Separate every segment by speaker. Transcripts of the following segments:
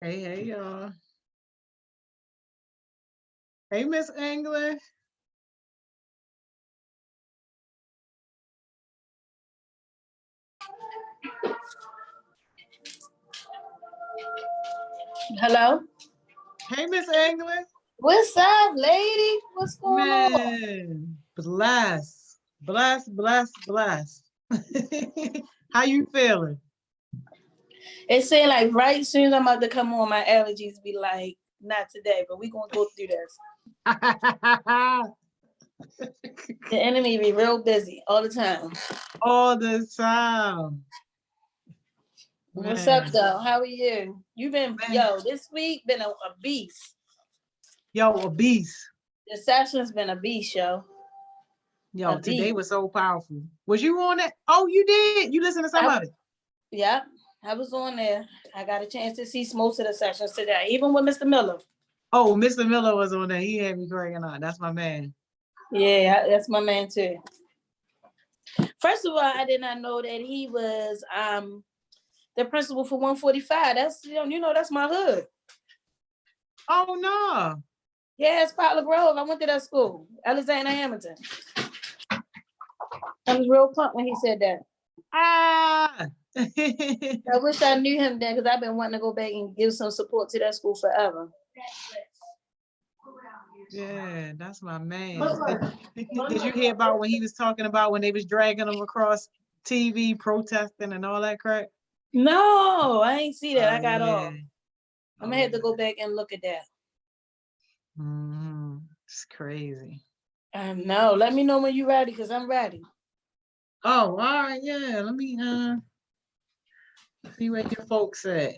Speaker 1: Hey, y'all. Hey, Miss English.
Speaker 2: Hello?
Speaker 1: Hey, Miss English.
Speaker 2: What's up, lady? What's going on?
Speaker 1: Man, bless. How you feeling?
Speaker 2: It seemed like right as soon as I'm about to come on, my allergies be like, not today, but we gonna go through this. The enemy be real busy all the time.
Speaker 1: All the time.
Speaker 2: What's up,
Speaker 1: Man,
Speaker 2: though? How are you? You been,
Speaker 1: man.
Speaker 2: yo, this week been a beast.
Speaker 1: Yo, a beast.
Speaker 2: The session's been a beast, yo.
Speaker 1: Yo,
Speaker 2: A
Speaker 1: today
Speaker 2: beast.
Speaker 1: was so powerful. Was you on it? Oh, you did. You listened to some of it.
Speaker 2: Yeah, I was on there. I got a chance to see most of the sessions today, even with Mr. Miller.
Speaker 1: Oh, Mr. Miller was on there. He had me cracking up. That's my man.
Speaker 2: Yeah, that's my man too. First of all, I did not know that he was the principal for 145. That's that's my hood.
Speaker 1: Oh no.
Speaker 2: Yeah, it's Poplar Grove. I went to that school, Alexander Hamilton. I was real pumped when he said that.
Speaker 1: Ah.
Speaker 2: I wish I knew him then, because I've been wanting to go back and give some support to that school forever.
Speaker 1: Yeah, that's my man. Did you hear about when he was talking about when they was dragging him across TV protesting and all that crap?
Speaker 2: No, I ain't see that. I got
Speaker 1: yeah.
Speaker 2: off. I'm gonna have to go back and look at that.
Speaker 1: It's crazy.
Speaker 2: No, let me know when you're ready, because I'm ready.
Speaker 1: Oh, all right, yeah. Let me see where your folks at.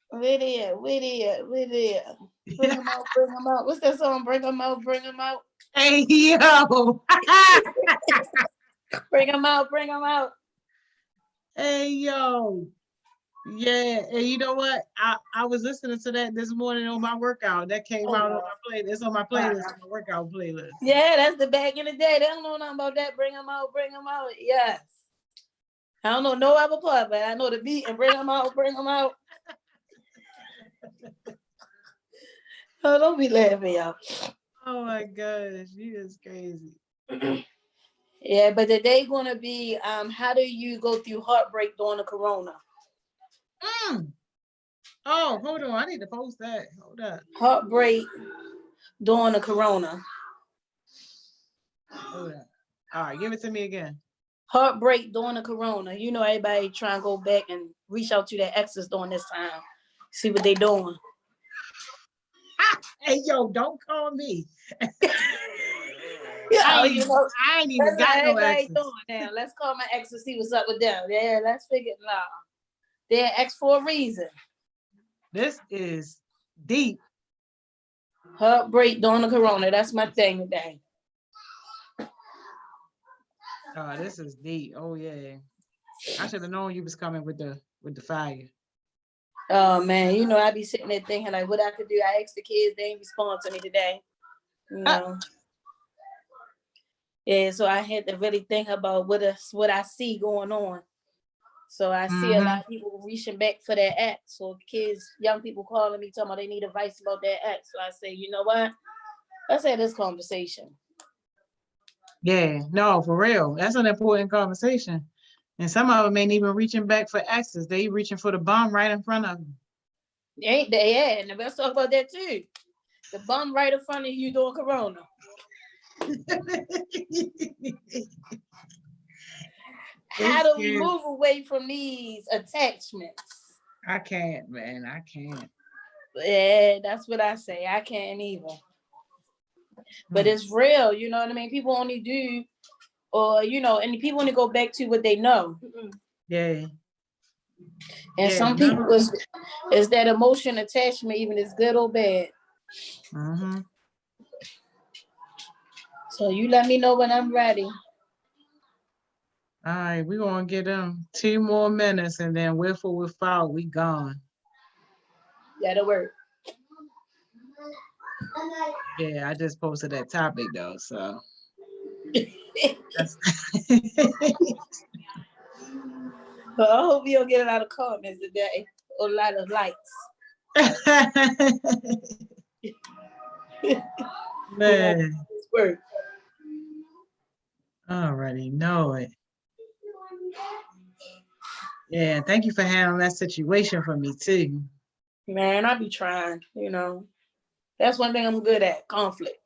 Speaker 2: Where they at? Bring them out, bring them out. What's that song? Bring them out, bring them out.
Speaker 1: Hey yo.
Speaker 2: Bring them out, bring them out.
Speaker 1: Hey yo. Yeah, and you know what? I was listening to that this morning on my workout. That came out on my playlist. It's on my playlist, on my workout playlist.
Speaker 2: Yeah, that's the back in the day. They don't know nothing about that. Bring them out, bring them out. Yes. I don't know no other part, but I know the beat and bring them out, bring them out. Oh, don't be laughing, y'all.
Speaker 1: Oh my gosh, you is crazy.
Speaker 2: Yeah, but today gonna be how do you go through heartbreak during the corona?
Speaker 1: Oh, hold on. I need to post that. Hold up.
Speaker 2: Heartbreak during the corona.
Speaker 1: Hold up. All right, give it to me again.
Speaker 2: Heartbreak during the corona. You know, everybody trying to go back and reach out to their exes during this time. See what they doing.
Speaker 1: Hey, yo, don't call me.
Speaker 2: Yeah,
Speaker 1: I ain't even got no exes.
Speaker 2: Doing now. Let's call my ex and see what's up with them. Yeah, let's figure it out. They're ex for a reason.
Speaker 1: This is deep.
Speaker 2: Heartbreak during the corona. That's my thing today.
Speaker 1: Oh, this is deep. Oh yeah. I should have known you was coming with the fire.
Speaker 2: Oh man, you know, I be sitting there thinking like what I could do. I asked the kids, they ain't respond to me today. You know. Yeah, so I had to really think about what I see going on. So I see a lot of people reaching back for their ex. So kids, young people calling me talking about they need advice about their ex. So I say, you know what? Let's have this conversation.
Speaker 1: Yeah, no, for real. That's an important conversation. And some of them ain't even reaching back for exes. They reaching for the bum right in front of them.
Speaker 2: Ain't they? Yeah, and let's talk about that too. The bum right in front of you during corona. How do we move away from these attachments?
Speaker 1: I can't, man. I can't.
Speaker 2: Yeah, that's what I say. I can't either. But it's real, you know what I mean? People only do, or and people only go back to what they know.
Speaker 1: Yeah.
Speaker 2: And some people is that emotion attachment, even is good or bad. So you let me know when I'm ready.
Speaker 1: All right, we're gonna get them 2 more minutes and then with or without, we gone.
Speaker 2: That'll work.
Speaker 1: Yeah, I just posted that topic though, so
Speaker 2: But I hope you don't get a lot of comments today or a lot of likes.
Speaker 1: Man,
Speaker 2: It's work.
Speaker 1: I already know it. Yeah, thank you for handling that situation for me too.
Speaker 2: Man, I be trying, you know. That's one thing I'm good at, conflict.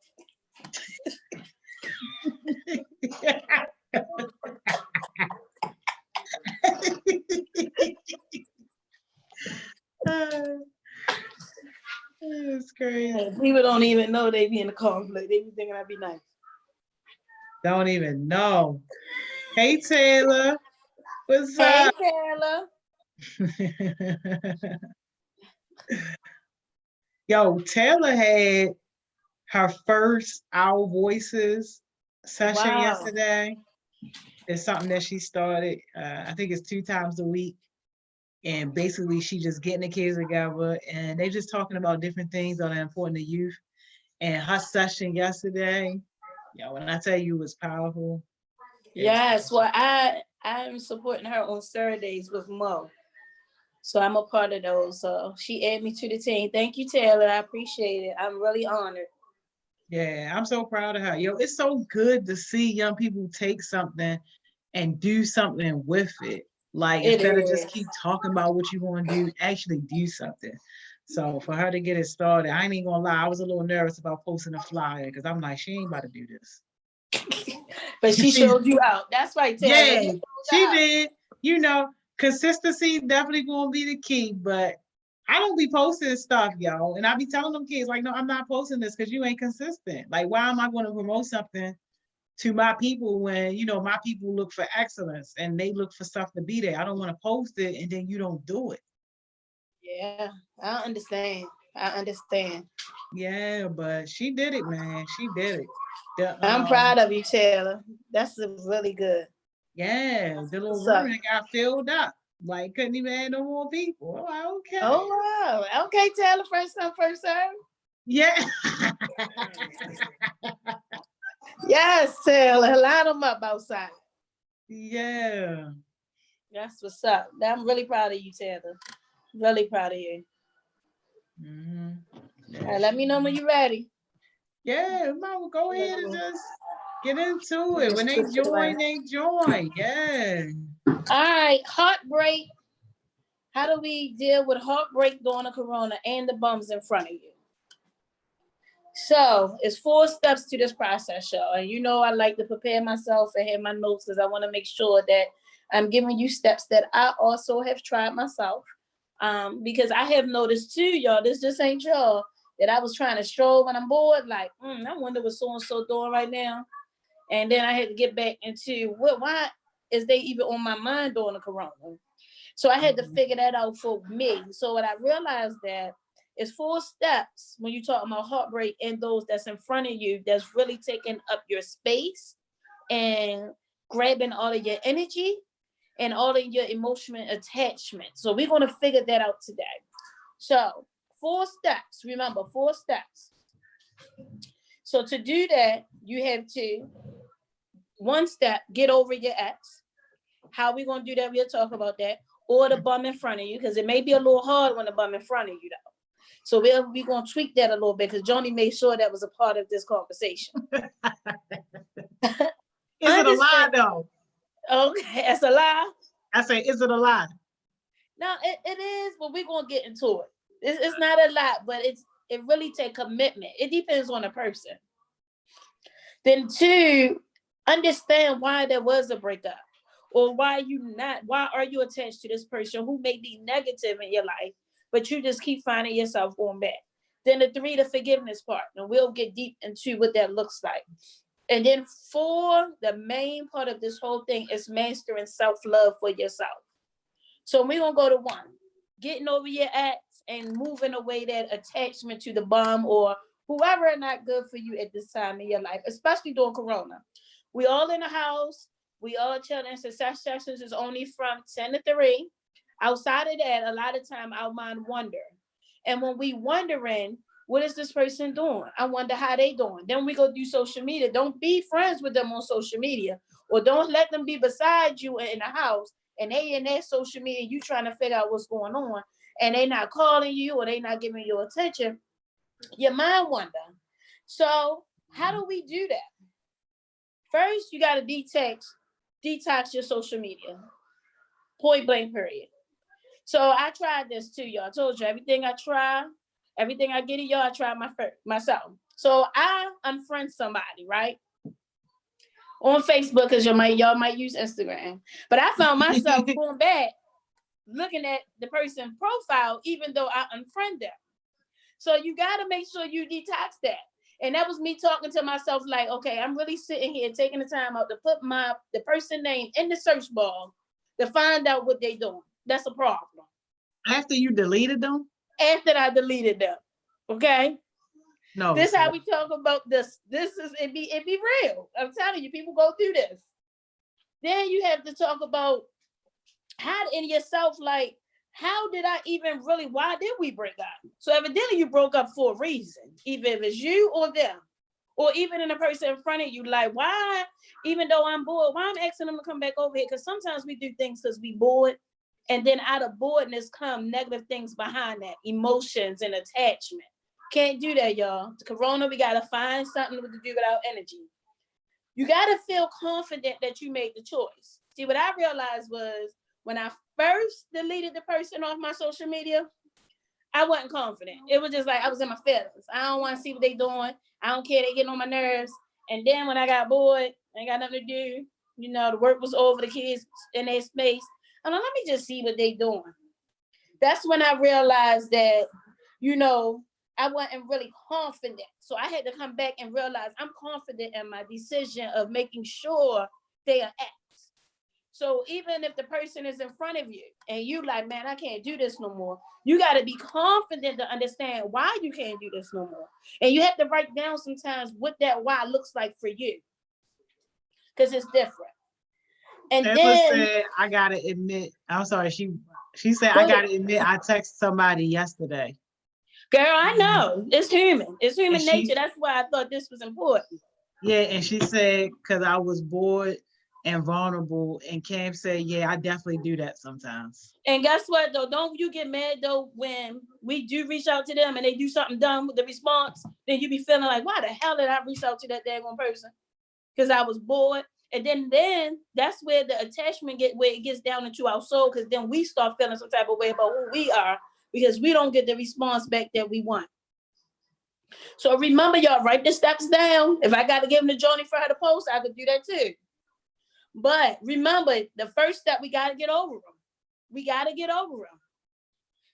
Speaker 1: It's crazy.
Speaker 2: And people don't even know they be in a conflict. They be thinking I'd be nice.
Speaker 1: Don't even know. Hey Taylor, what's
Speaker 2: Hey,
Speaker 1: up?
Speaker 2: Taylor.
Speaker 1: Yo, Taylor had her first Our Voices session
Speaker 2: Wow.
Speaker 1: yesterday. It's something that she started. I think it's 2 times a week. And basically, she just getting the kids together and they just talking about different things that are important to youth. And her session yesterday, when I tell you it was powerful, it was
Speaker 2: Yes,
Speaker 1: powerful.
Speaker 2: well, I'm supporting her on Saturdays with Mo. So I'm a part of those. So she added me to the team. Thank you, Taylor. I appreciate it. I'm really honored.
Speaker 1: Yeah, I'm so proud of her. It's so good to see young people take something and do something with it. Like
Speaker 2: It
Speaker 1: instead of just
Speaker 2: is.
Speaker 1: keep talking about what you want to do, actually do something. So for her to get it started, I ain't even gonna lie, I was a little nervous about posting a flyer because I'm like, she ain't about to do this.
Speaker 2: But she
Speaker 1: She's
Speaker 2: showed you out. That's right, Taylor.
Speaker 1: yeah,
Speaker 2: You showed
Speaker 1: she
Speaker 2: out.
Speaker 1: did. You know, consistency definitely gonna be the key, but I don't be posting stuff, yo. And I be telling them kids, like, no, I'm not posting this because you ain't consistent. Like, why am I going to promote something to my people when my people look for excellence and they look for stuff to be there? I don't want to post it and then you don't do it.
Speaker 2: Yeah, I understand. I understand.
Speaker 1: Yeah, but she did it, man. She did it. The
Speaker 2: I'm proud of you, Taylor. That's really good.
Speaker 1: yeah, the little
Speaker 2: What's
Speaker 1: room
Speaker 2: up?
Speaker 1: that got filled up. Like couldn't even add no more people. I'm like, okay.
Speaker 2: Oh wow. Okay, Taylor. First come, first serve.
Speaker 1: Yeah.
Speaker 2: Yes, Taylor. Line them up outside.
Speaker 1: Yeah.
Speaker 2: That's what's up. I'm really proud of you, Taylor. Really proud of you.
Speaker 1: Mm-hmm.
Speaker 2: All
Speaker 1: Yeah,
Speaker 2: right, let me know when you're ready.
Speaker 1: yeah, Mama, go ahead and just get into it. When
Speaker 2: Just
Speaker 1: they
Speaker 2: twist it
Speaker 1: join,
Speaker 2: around.
Speaker 1: they join. Yeah.
Speaker 2: All right, heartbreak. How do we deal with heartbreak during the corona and the bums in front of you? So it's 4 steps to this process, y'all. And I like to prepare myself and have my notes because I want to make sure that I'm giving you steps that I also have tried myself. Because I have noticed too, y'all, this just ain't y'all, that I was trying to stroll when I'm bored, like, I wonder what so-and-so doing right now. And then I had to get back into why is they even on my mind during the corona? So I had to figure that out for me. So what I realized that it's 4 steps when you talk about heartbreak and those that's in front of you that's really taking up your space and grabbing all of your energy and all of your emotional attachment. So we're going to figure that out today. So 4 steps, remember 4 steps. So to do that, you have to, 1 step, get over your ex. How we going to do that? We'll talk about that. Or the bum in front of you, because it may be a little hard when the bum in front of you, though. So we're going to tweak that a little bit because Joni made sure that was a part of this conversation.
Speaker 1: Is it a lie, though?
Speaker 2: Okay, that's a lie.
Speaker 1: I say, is it a lie?
Speaker 2: No, it is, but we're going to get into it. It's not a lot, but it really takes commitment. It depends on the person. Then 2, understand why there was a breakup. Or why are you attached to this person who may be negative in your life, but you just keep finding yourself going back. Then the 3, the forgiveness part, and we'll get deep into what that looks like. And then 4, the main part of this whole thing is mastering self-love for yourself. So we're going to go to 1, getting over your ex and moving away that attachment to the bum or whoever are not good for you at this time in your life, especially during corona. We all in the house. We all chilling. Success sessions is only from 10 to 3. Outside of that, a lot of time our mind wander. And when we wondering, what is this person doing? I wonder how they doing. Then we go do social media. Don't be friends with them on social media. Or don't let them be beside you in the house and they in their social media, you trying to figure out what's going on. and they not calling you or they not giving you attention, your mind wander. So how do we do that? First, you got to detox your social media. Point blank, period. So I tried this too, y'all. I told you everything I try, everything I get in y'all, I try myself. So I unfriend somebody, right? On Facebook, because y'all might use Instagram. But I found myself going back, looking at the person's profile, even though I unfriend them. So you got to make sure you detox that. And that was me talking to myself like, okay, I'm really sitting here taking the time out to put the person name in the search bar to find out what they doing. That's a problem.
Speaker 1: After you deleted them?
Speaker 2: After I deleted them. Okay?
Speaker 1: No.
Speaker 2: This how we talk about this. It be real. I'm telling you, people go through this. Then you have to talk about how in yourself, like, how did I even really, why did we break up? So evidently you broke up for a reason, either if it's you or them, or even in the person in front of you, like, why, even though I'm bored, why I'm asking them to come back over here? Because sometimes we do things because we bored, and then out of boredness come negative things behind that, emotions and attachment. Can't do that, y'all. Corona, we got to find something to do with our energy. You got to feel confident that you made the choice. See, what I realized was when I first deleted the person off my social media, I wasn't confident. It was just like I was in my feelings. I don't want to see what they doing. I don't care. They getting on my nerves. And then when I got bored, I ain't got nothing to do. You know, the work was over, the kids in their space. I'm like, let me just see what they doing. That's when I realized that, you know, I wasn't really confident. So I had to come back and realize I'm confident in my decision of making sure they are acts. So even if the person is in front of you and you like, man, I can't do this no more, you got to be confident to understand why you can't do this no more. And you have to write down sometimes what that why looks like for you, because it's different. And
Speaker 1: Emma
Speaker 2: then
Speaker 1: said, I gotta admit, I'm sorry, she said, I gotta admit, I texted somebody yesterday.
Speaker 2: Girl, I know. It's human. It's human
Speaker 1: And
Speaker 2: nature. That's why I thought this was important.
Speaker 1: Yeah, and she said, because I was bored and vulnerable, and Cam said, yeah, I definitely do that sometimes.
Speaker 2: And guess what, though? Don't you get mad, though, when we do reach out to them and they do something dumb with the response, then you be feeling like, why the hell did I reach out to that daggone person? Because I was bored. And then that's where the attachment where it gets down into our soul, because then we start feeling some type of way about who we are because we don't get the response back that we want. So remember, y'all, write the steps down. If I got to give them the journey for her to post, I could do that too. But remember, the first step, we got to get over them. We got to get over them.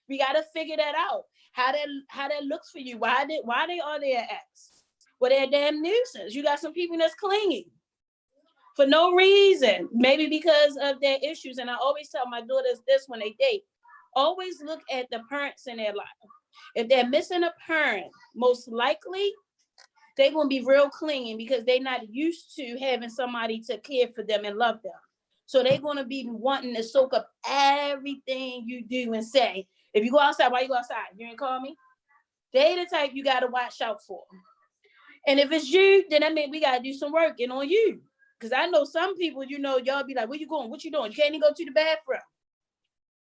Speaker 2: We got to figure that out. How that looks for you. Why they are their ex? Well, they're a damn nuisance. You got some people that's clinging for no reason, maybe because of their issues. And I always tell my daughters this when they date: always look at the parents in their life. If they're missing a parent, most likely they're going to be real clinging because they're not used to having somebody to care for them and love them. So they're going to be wanting to soak up everything you do and say. If you go outside, why you go outside? You didn't call me? They the type you got to watch out for. And if it's you, then that means we got to do some work in on you. Because I know some people, you know, y'all be like, where you going? What you doing? You can't even go to the bathroom.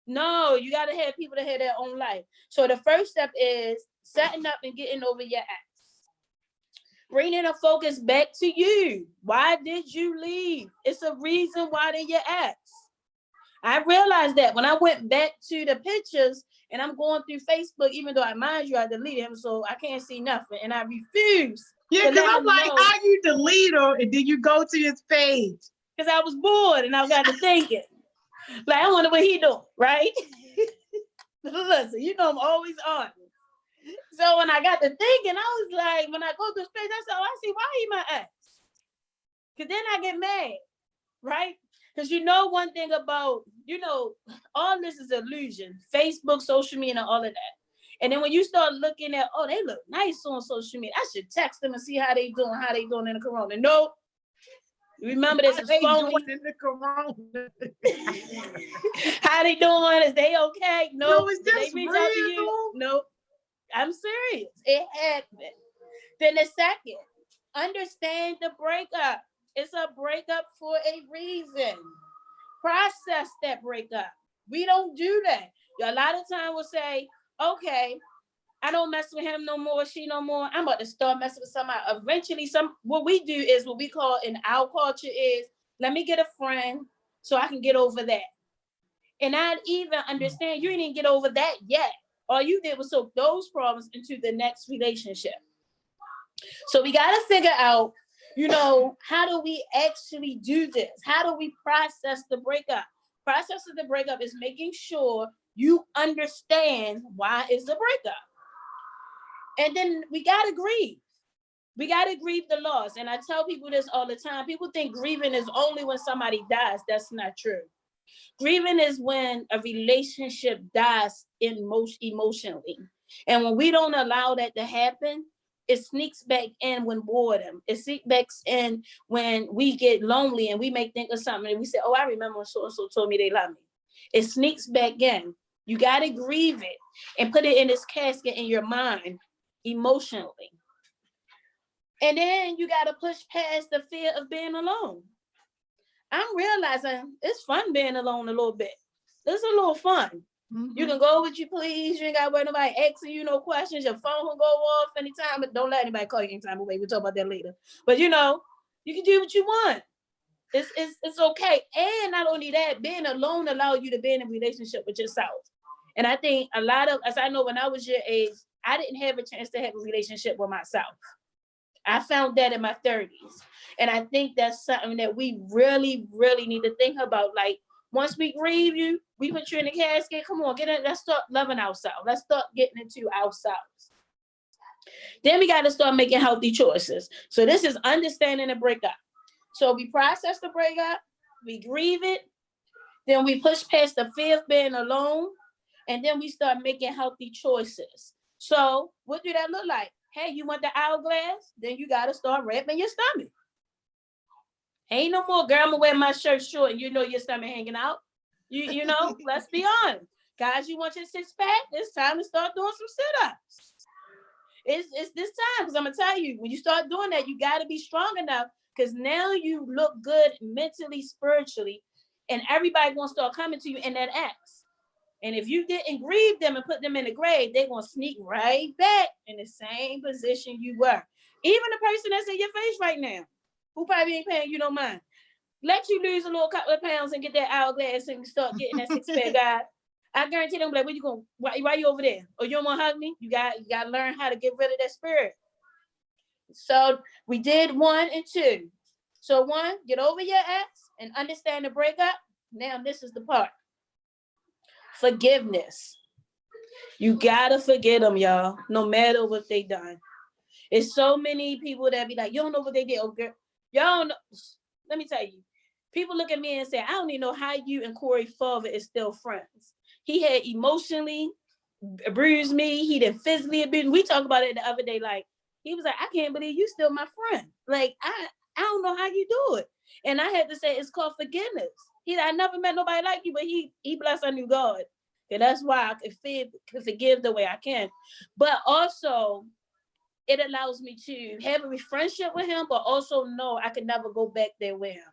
Speaker 2: No, you got to have people that have their own life. So the first step is setting up and getting over your ex. Bringing a focus back to you. Why did you leave? It's a reason why they're your ex. I realized that when I went back to the pictures and I'm going through Facebook, even though I mind you, I deleted him, so I can't see nothing. And I refuse.
Speaker 1: Yeah, because I'm like, how you delete her and then you go to his page?
Speaker 2: Because I was bored and I got to thinking. Like, I wonder what he doing, right? Listen, you know I'm always on. So when I got to thinking, I was like, when I go to his page, I said, oh, I see why he my ex. Because then I get mad, right? Because you know one thing about, you know, all this is illusion. Facebook, social media, and all of that. And then when you start looking at, oh, they look nice on social media, I should text them and see how they doing in the corona. Nope. Remember, this is phony.
Speaker 1: In the corona.
Speaker 2: How they doing? Is they okay? Nope.
Speaker 1: No, is
Speaker 2: Did
Speaker 1: this
Speaker 2: they reach
Speaker 1: real?
Speaker 2: out to you? Nope. I'm serious. It happened. Then the second, understand the breakup. It's a breakup for a reason. Process that breakup. We don't do that. A lot of time will say, okay, I don't mess with him no more, she no more. I'm about to start messing with somebody. Eventually, what we do is what we call in our culture is, let me get a friend so I can get over that. And I even understand you didn't get over that yet. All you did was soak those problems into the next relationship. So we got to figure out, how do we actually do this? How do we process the breakup? Process of the breakup is making sure you understand why is the breakup. And then we got to grieve. We got to grieve the loss. And I tell people this all the time. People think grieving is only when somebody dies. That's not true. Grieving is when a relationship dies emotionally. And when we don't allow that to happen, it sneaks back in when boredom. It sneaks back in when we get lonely and we may think of something and we say, oh, I remember when so-and-so told me they love me. It sneaks back in. You got to grieve it and put it in this casket in your mind emotionally. And then you got to push past the fear of being alone. I'm realizing it's fun being alone a little bit. It's a little fun. Mm-hmm. You can go what you please. You ain't got to worry nobody asking you no questions. Your phone will go off anytime, but don't let anybody call you anytime away. We'll talk about that later. But you can do what you want. It's okay. And not only that, being alone allows you to be in a relationship with yourself. And I think a lot of, as I know, when I was your age, I didn't have a chance to have a relationship with myself. I found that in my 30s. And I think that's something that we really, really need to think about. Like, once we grieve you, we put you in the casket. Come on, get in. Let's start loving ourselves. Let's start getting into ourselves. Then we got to start making healthy choices. So this is understanding the breakup. So we process the breakup, we grieve it, then we push past the fear of being alone, and then we start making healthy choices. So what do that look like? Hey, you want the hourglass? Then you got to start wrapping your stomach. Ain't no more, girl, I'm going to wear my shirt short and your stomach hanging out. You know, let's be honest. Guys, you want your six-pack? It's time to start doing some sit-ups. It's this time, because I'm going to tell you, when you start doing that, you got to be strong enough, because now you look good mentally, spiritually, and everybody going to start coming to you in that axe. And if you didn't grieve them and put them in the grave, they're going to sneak right back in the same position you were. Even the person that's in your face right now, who probably ain't paying you no mind, let you lose a little couple of pounds and get that hourglass and start getting that six-pack guy. I guarantee them, like, where you going? Why you over there? Oh, you don't want to hug me? You got to learn how to get rid of that spirit. So we did 1 and 2. So 1, get over your ex and understand the breakup. Now this is the part. Forgiveness. You gotta forgive them, y'all, no matter what they done. It's so many people that be like, you don't know what they did. Oh, girl, y'all don't know. Let me tell you, people look at me and say, I don't even know how you and Corey father is still friends. He had emotionally bruised me. He did physically abuse. We talked about it the other day. Like, he was like, I can't believe you still my friend. Like, I don't know how you do it. And I had to say, it's called forgiveness. I never met nobody like you, but he blessed I knew God. And that's why I can forgive the way I can. But also, it allows me to have a friendship with him, but also know I could never go back there with him.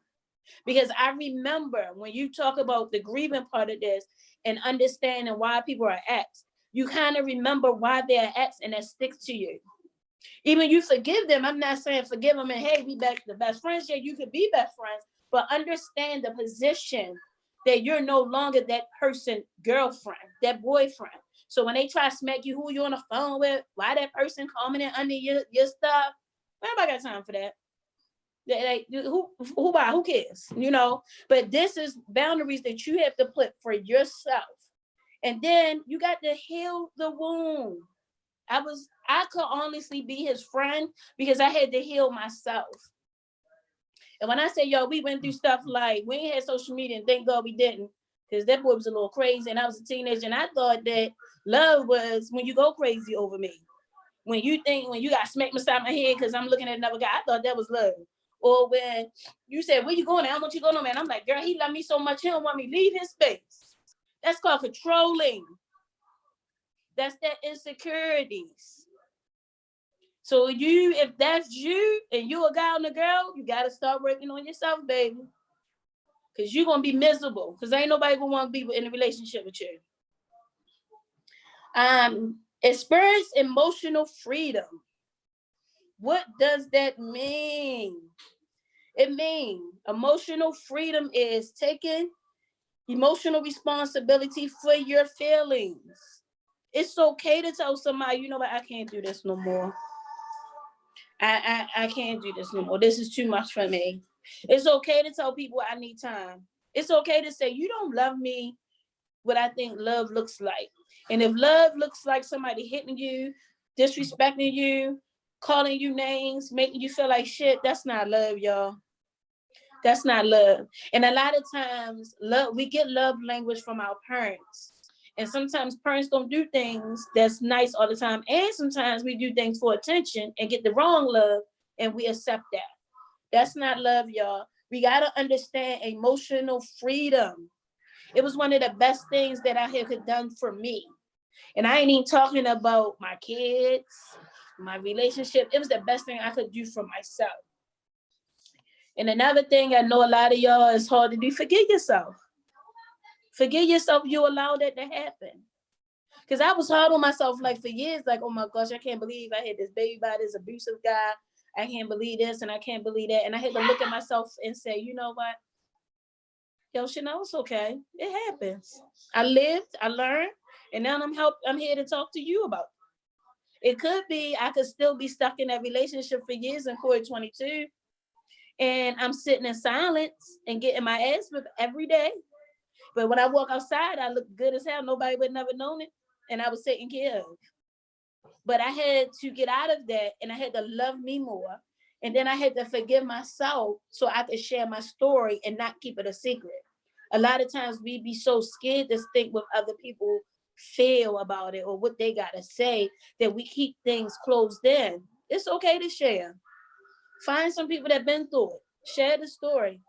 Speaker 2: Because I remember when you talk about the grieving part of this and understanding why people are ex, you kind of remember why they're ex, and that sticks to you. Even you forgive them. I'm not saying forgive them and hey, we back to best friends. Yeah, you could be best friends, but understand the position that you're no longer that person girlfriend, that boyfriend. So when they try to smack you, who you on the phone with, why that person commenting under your stuff, nobody got time for that. Like, who cares? But this is boundaries that you have to put for yourself. And then you got to heal the wound. I could honestly be his friend because I had to heal myself. And when I say, yo, we went through stuff like, we ain't had social media, and thank God we didn't, because that boy was a little crazy, and I was a teenager, and I thought that love was when you go crazy over me. When you got smacked beside my head because I'm looking at another guy, I thought that was love. Or when you said, where you going? I don't want you to go no man. I'm like, girl, he loved me so much, he don't want me to leave his space. That's called controlling. That's that insecurities. So if that's you and you a guy and a girl, you got to start working on yourself, baby. Because you're going to be miserable. Because ain't nobody going to want to be in a relationship with you. Experience emotional freedom. What does that mean? It means emotional freedom is taking emotional responsibility for your feelings. It's okay to tell somebody, you know what, I can't do this no more. I can't do this no more. This is too much for me. It's okay to tell people I need time. It's okay to say you don't love me what I think love looks like. And if love looks like somebody hitting you, disrespecting you, calling you names, making you feel like shit, that's not love, y'all. That's not love. And a lot of times, we get love language from our parents. And sometimes parents don't do things that's nice all the time. And sometimes we do things for attention and get the wrong love, and we accept that. That's not love, y'all. We got to understand emotional freedom. It was one of the best things that I had done for me. And I ain't even talking about my kids, my relationship. It was the best thing I could do for myself. And another thing I know a lot of y'all is hard to do, forgive yourself. Forgive yourself, you allow that to happen. Because I was hard on myself like for years, like, oh my gosh, I can't believe I had this baby by this abusive guy. I can't believe this and I can't believe that. And I had to look at myself and say, you know what? Yo, Chanel, it's okay. It happens. I lived, I learned, and now I'm here to talk to you about it. It could be I could still be stuck in that relationship for years in Core 22. And I'm sitting in silence and getting my ass whipped every day. But when I walk outside, I look good as hell. Nobody would never known it. And I was taken care of. But I had to get out of that and I had to love me more. And then I had to forgive myself so I could share my story and not keep it a secret. A lot of times we be so scared to think what other people feel about it or what they got to say that we keep things closed in. It's okay to share. Find some people that have been through it. Share the story.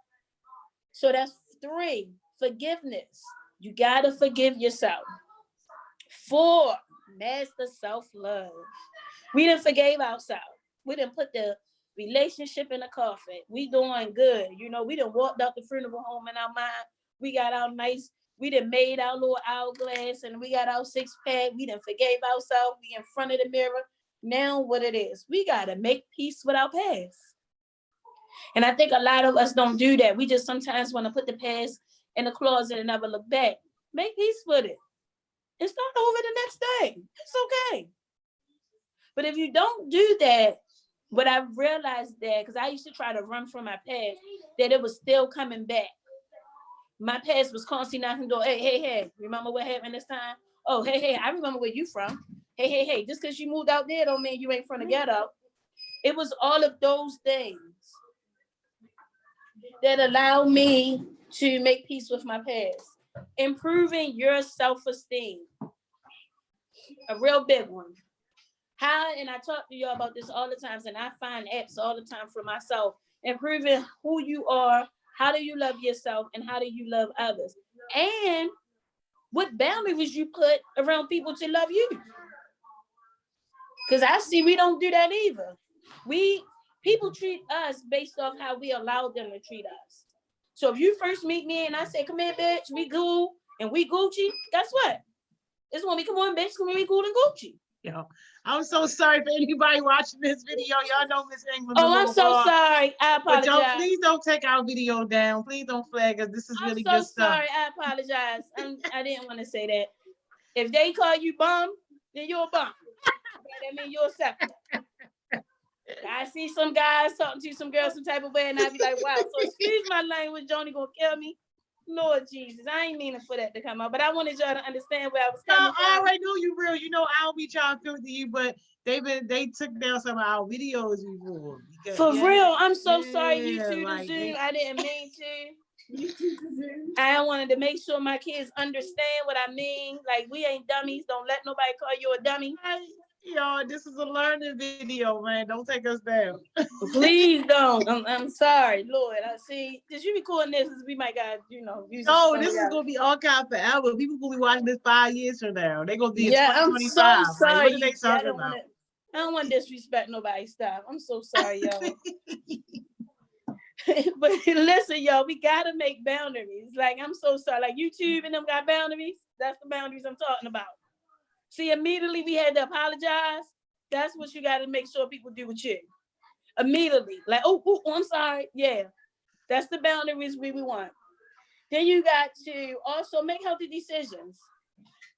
Speaker 2: So that's 3, forgiveness. You got to forgive yourself. 4, master self-love. We done forgave ourselves. We done put the relationship in the coffin. We doing good. You know, we done walked out the funeral home in our mind. We got our nice, we done made our little hourglass and we got our 6-pack. We done forgave ourselves. We in front of the mirror. Now what it is, we got to make peace with our past. And I think a lot of us don't do that. We just sometimes want to put the past in the closet and never look back. Make peace with it and start over the next day. It's okay. But if you don't do that, what I've realized that, because I used to try to run from my past, that it was still coming back. My past was constantly knocking the door. Hey, remember what happened this time? Oh, hey, I remember where you from. Hey, just because you moved out there don't mean you ain't from the ghetto. It was all of those things that allow me to make peace with my past. Improving your self-esteem. A real big one. How, and I talk to y'all about this all the time, and I find apps all the time for myself. Improving who you are, how do you love yourself, and how do you love others? And what boundaries you put around people to love you. Because I see we don't do that either. People treat us based off how we allow them to treat us. So if you first meet me and I say, come here, bitch, we cool and we Gucci, guess what? It's when we come on, bitch, come here, we cool and Gucci.
Speaker 1: Yo, I'm so sorry for anybody watching this video. Y'all know Miss England.
Speaker 2: Oh, I'm so sorry. I apologize.
Speaker 1: But please don't take our video down. Please don't flag us. This is really good stuff.
Speaker 2: I'm so sorry. I apologize. I didn't want to say that. If they call you bum, then you're a bum. That means you're accepted. I see some guys talking to some girls some type of way, and I be like, wow. So excuse my language, Joni gonna kill me. Lord Jesus, I ain't meaning for that to come out, but I wanted y'all to understand where I was coming from.
Speaker 1: I already know you real. You know I don't be trying to filter you, but they took down some of our videos before.
Speaker 2: For real, I'm so sorry, YouTube like, Zoom. I didn't mean to. I wanted to make sure my kids understand what I mean. Like, we ain't dummies. Don't let nobody call you a dummy.
Speaker 1: Yo, this is a learning video, man. Don't take us down.
Speaker 2: Please don't. I'm sorry, Lord. I see. Did you recording this? We might got, use
Speaker 1: No, this is gonna be archived forever. People will be watching this 5 years from now. They're gonna be in 2025.
Speaker 2: I'm so sorry.
Speaker 1: Like, what are they talking about?
Speaker 2: I don't want to disrespect nobody's stuff. I'm so sorry, y'all. But listen, y'all, we gotta make boundaries. Like, I'm so sorry. Like, YouTube and them got boundaries. That's the boundaries I'm talking about. See, immediately we had to apologize. That's what you got to make sure people do with you. Immediately. Like, oh, I'm sorry. Yeah. That's the boundaries we want. Then you got to also make healthy decisions.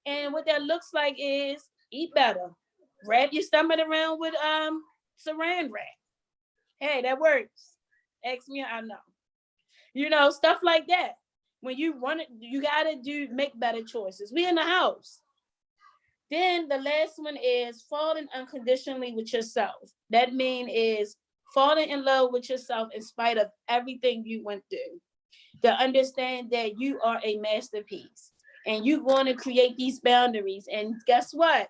Speaker 2: And what that looks like is eat better. Wrap your stomach around with saran wrap. Hey, that works. Ask me, I know. You know, stuff like that. When you run it, you gotta make better choices. We in the house. Then the last one is falling unconditionally with yourself. That means is falling in love with yourself in spite of everything you went through. To understand that you are a masterpiece and you want to create these boundaries. And guess what?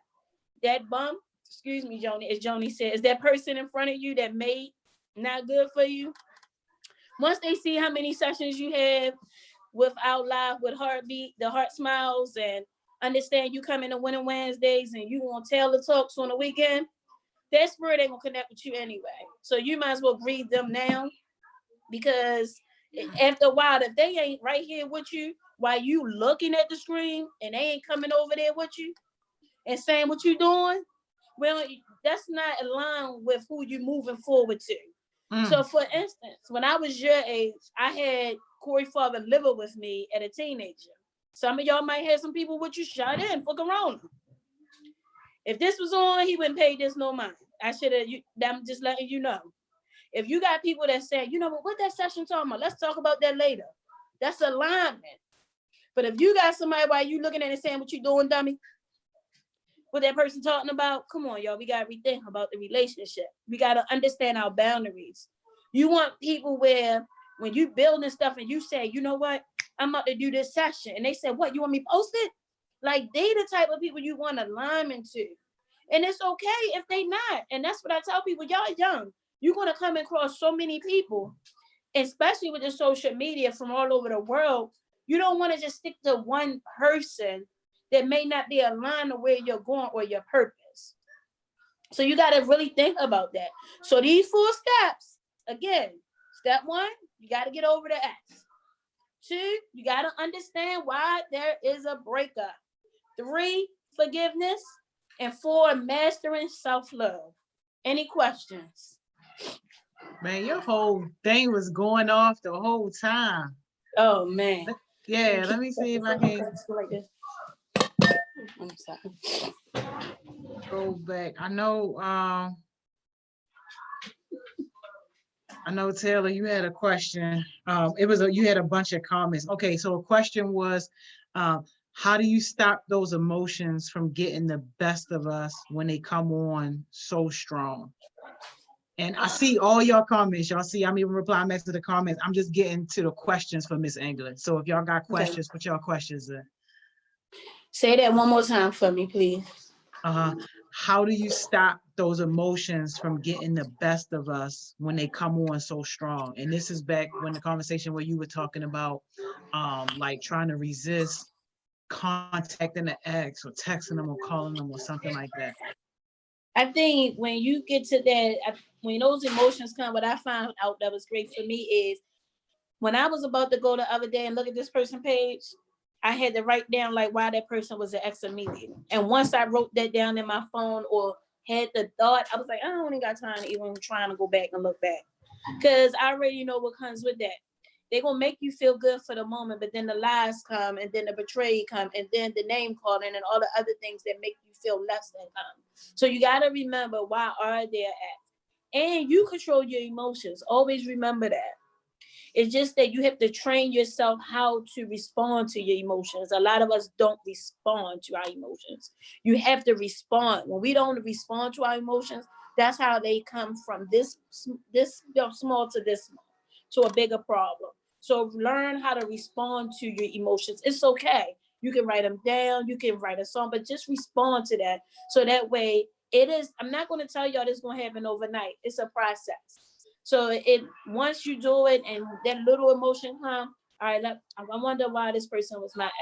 Speaker 2: That bump, excuse me, Joni, as Joni said, is that person in front of you that made not good for you. Once they see how many sessions you have with Out Live, with Heartbeat, the HeartSmiles, and understand you come in the Winning Wednesdays and you want to tell the talks on the weekend, that spirit ain't gonna connect with you anyway. So you might as well breathe them now, because after a while, if they ain't right here with you while you looking at the screen and they ain't coming over there with you and saying what you doing, well, that's not aligned with who you moving forward to. So for instance, when I was your age, I had Corey father living with me at a teenager. Some of y'all might have some people with you shot in for Corona. If this was on, he wouldn't pay this no mind. I should have, I'm just letting you know. If you got people that say, you know what that session talking about? Let's talk about that later. That's alignment. But if you got somebody while you looking at it saying what you doing, dummy, what that person talking about, come on, y'all. We got to rethink about the relationship. We got to understand our boundaries. You want people where when you building stuff and you say, you know what, I'm about to do this session. And they say, what, you want me post it? Like, they the type of people you want alignment to. And it's okay if they not. And that's what I tell people, y'all young. You're going to come across so many people, especially with the social media from all over the world. You don't want to just stick to one person that may not be aligned to where you're going or your purpose. So you got to really think about that. So these 4 steps, again, step 1, you got to get over the ex. 2, you got to understand why there is a breakup. 3, forgiveness. And 4, mastering self-love. Any questions?
Speaker 1: Man, your whole thing was going off the whole time.
Speaker 2: Oh, man.
Speaker 1: Yeah, let me see if I can go back. I know, Taylor, you had a question. You had a bunch of comments. Okay, so a question was, how do you stop those emotions from getting the best of us when they come on so strong? And I see all y'all comments. Y'all see, I'm even replying back to the comments. I'm just getting to the questions for Miss England. So if y'all got questions, put y'all questions in.
Speaker 2: Say that one more time for me, please.
Speaker 1: How do you stop those emotions from getting the best of us when they come on so strong? And this is back when the conversation where you were talking about like trying to resist contacting the ex or texting them or calling them or something like that.
Speaker 2: I think when you get to that, when those emotions come, what I found out that was great for me is when I was about to go the other day and look at this person's page, I had to write down like why that person was an ex immediately. And once I wrote that down in my phone or had the thought, I was like, I don't even got time to even trying to go back and look back. Because I already know what comes with that. They're going to make you feel good for the moment, but then the lies come, and then the betrayal come, and then the name calling and all the other things that make you feel less than come. So you got to remember, why are they at? And you control your emotions. Always remember that. It's just that you have to train yourself how to respond to your emotions. A lot of us don't respond to our emotions. You have to respond. When we don't respond to our emotions, that's how they come from this small to this small, to a bigger problem. So learn how to respond to your emotions. It's okay. You can write them down. You can write a song, but just respond to that. So that way it is, I'm not going to tell y'all this is going to happen overnight. It's a process. So once you do it and that little emotion come, all right, I wonder why this person was my ex.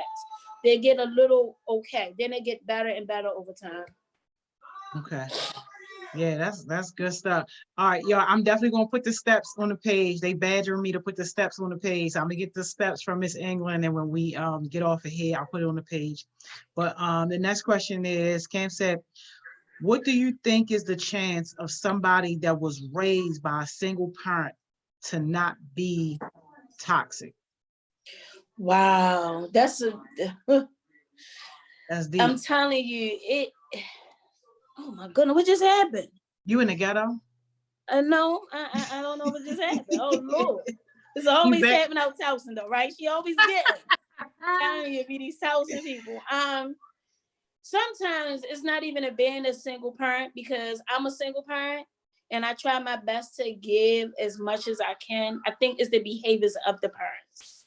Speaker 2: They get a little okay. Then they get better and better over time.
Speaker 1: Okay. Yeah, that's good stuff. All right, y'all. I'm definitely gonna put the steps on the page. They badger me to put the steps on the page. So I'm gonna get the steps from Miss England, and when we get off of here, I'll put it on the page. But the next question is, Cam said, what do you think is the chance of somebody that was raised by a single parent to not be toxic?
Speaker 2: Wow, that's a.
Speaker 1: That's
Speaker 2: I'm
Speaker 1: deep.
Speaker 2: telling you, it. Oh my goodness, what just happened?
Speaker 1: You in the ghetto?
Speaker 2: No, I don't know what just happened. Oh Lord, it's
Speaker 1: You
Speaker 2: always
Speaker 1: bet.
Speaker 2: happening out Towson though, right? She always getting. Telling you, it be these Towson people. Sometimes it's not even a being a single parent because I'm a single parent and I try my best to give as much as I can. I think it's the behaviors of the parents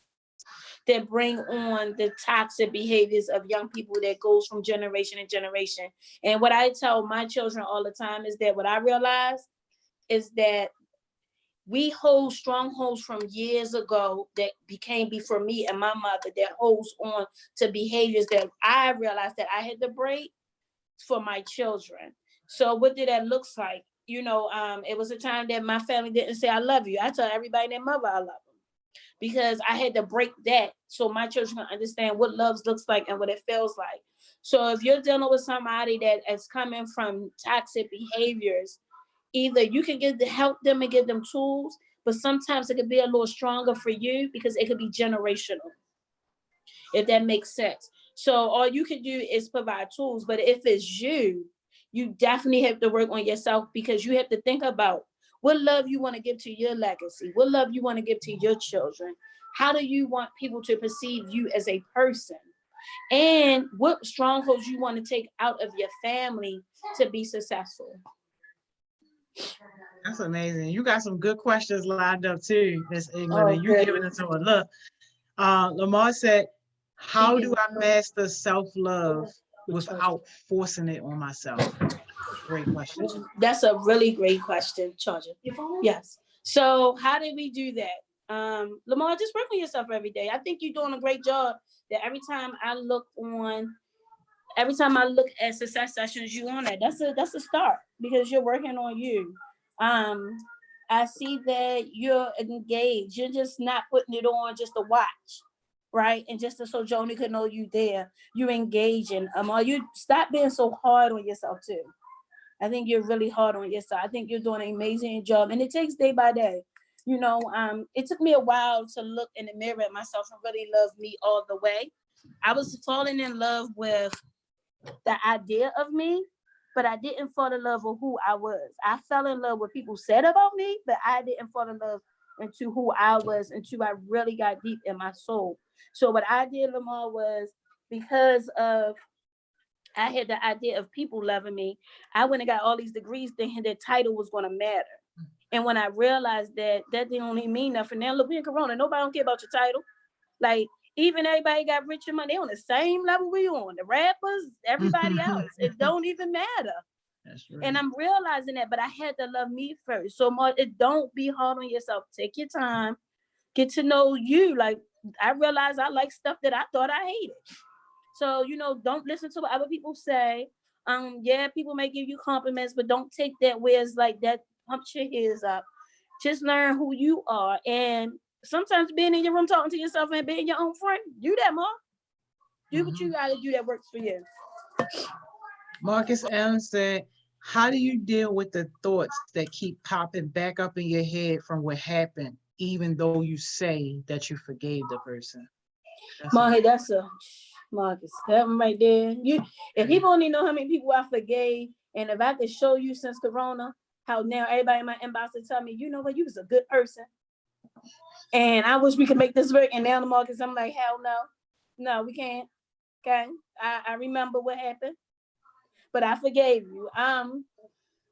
Speaker 2: that bring on the toxic behaviors of young people that goes from generation to generation. And what I tell my children all the time is that what I realize is that we hold strongholds from years ago that became before me and my mother that holds on to behaviors that I realized that I had to break for my children. So what did that look like? It was a time that my family didn't say I love you. I tell everybody and their mother I love them because I had to break that so my children can understand what love looks like and what it feels like. So if you're dealing with somebody that is coming from toxic behaviors, either you can help them and give them tools, but sometimes it could be a little stronger for you because it could be generational, if that makes sense. So all you can do is provide tools, but if it's you definitely have to work on yourself because you have to think about what love you want to give to your legacy, what love you want to give to your children. How do you want people to perceive you as a person? And what strongholds you want to take out of your family to be successful?
Speaker 1: That's amazing. You got some good questions lined up too, Miss England,
Speaker 2: Oh,
Speaker 1: and you giving
Speaker 2: goodness.
Speaker 1: it to her. Look, Lamar said, how do I master self-love without forcing it on myself? Great question.
Speaker 2: That's a really great question, Charger. Yes. So how did we do that? Lamar, just work on yourself every day. I think you're doing a great job. That every time I look at success sessions, you on that. That's a start because you're working on you. Um, I see that you're engaged. You're just not putting it on just to watch, right? And just so Joni could know you there. You're engaging. You stop being so hard on yourself too. I think you're really hard on yourself. I think you're doing an amazing job, and it takes day by day. It took me a while to look in the mirror at myself and really love me all the way. I was falling in love with the idea of me, but I didn't fall in love with who I was. I fell in love with people said about me, but I didn't fall in love into who I was until I really got deep in my soul. So what I did, Lamar, was because of I had the idea of people loving me. I went and got all these degrees thinking that title was going to matter. And when I realized that didn't even mean nothing. Now look, we in Corona, nobody don't care about your title. Like even everybody got rich and money, they on the same level we on. The rappers, everybody else. It don't even matter. That's right. And I'm realizing that, but I had to love me first. So much, don't be hard on yourself. Take your time, get to know you. Like I realized I like stuff that I thought I hated. So, don't listen to what other people say. Yeah, people may give you compliments, but don't take that where it's like that pumps your ears up. Just learn who you are. And sometimes being in your room talking to yourself and being your own friend, do that, Mark. Do what you gotta do that works for you.
Speaker 1: Marcus Allen said, how do you deal with the thoughts that keep popping back up in your head from what happened, even though you say that you forgave the person?
Speaker 2: Marcus, that one right there. If people only know how many people I forgave, and if I could show you since Corona, how now everybody in my inbox will tell me, you know what, you was a good person. And I wish we could make this work. And now the Marcus, I'm like, hell no. No, we can't. Okay. I remember what happened. But I forgave you.